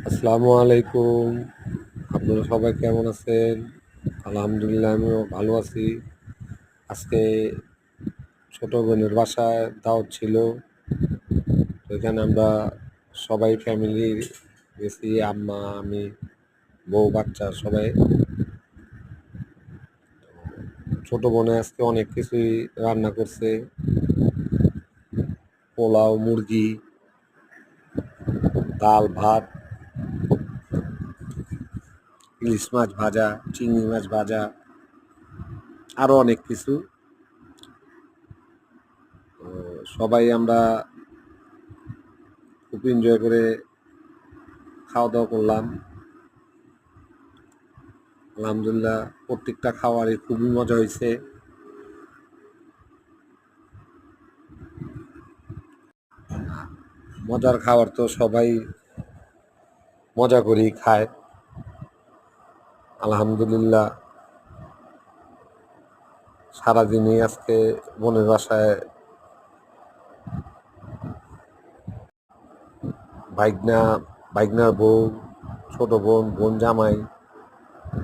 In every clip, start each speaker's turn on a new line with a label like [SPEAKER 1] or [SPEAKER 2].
[SPEAKER 1] আসসালামু আলাইকুম। আপনারা সবাই কেমন আছেন? আলহামদুলিল্লাহ আমিও ভালো আছি। আজকে ছোট বোনের বাসায় দাওয়াত ছিল। তো এখানে আমরা সবাই ফ্যামিলি গেছি, আম্মা, আমি, বউ, বাচ্চা সবাই। ছোট বোনে আজকে অনেক কিছুই রান্না করছে। পোলাও, মুরগি, ডাল, ভাত, ইলিশ মাছ ভাজা, চিংড়ি মাছ ভাজা, আরো অনেক কিছু। তো সবাই আমরা খুব এনজয় করে খাওয়া দাওয়া করলাম। আলহামদুলিল্লাহ প্রত্যেকটা খাবারই খুবই মজা হয়েছে। মজার খাবার তো সবাই মজা করেই খায়। আলহামদুলিল্লাহ সারাদিনই আজকে বোনের বাসায় ভাইগনা, ভাইগনার বউ, ছোট বোন, বোন জামাই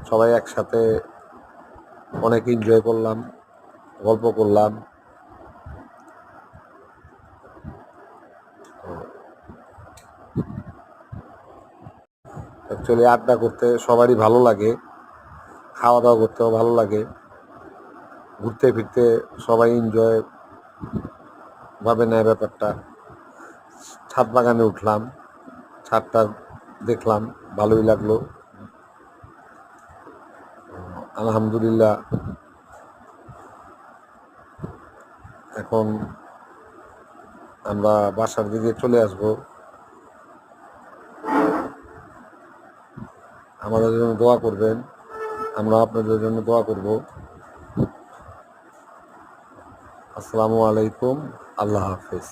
[SPEAKER 1] সবাই একসাথে অনেক এনজয় করলাম, গল্প করলাম। অ্যাকচুয়ালি আড্ডা করতে সবারই ভালো লাগে, খাওয়া দাওয়া করতেও ভালো লাগে, ঘুরতে ফিরতে সবাই এনজয় ভাবে নেয় ব্যাপারটা। ছাদ বাগানে উঠলাম, ছাদটা দেখলাম, ভালোই লাগলো। আলহামদুলিল্লাহ এখন আমরা বাসার দিকে চলে আসব। আমাদের জন্য দোয়া করবেন, আমরা আপনাদের জন্য দোয়া করব। আসসালামু আলাইকুম, আল্লাহ হাফেজ।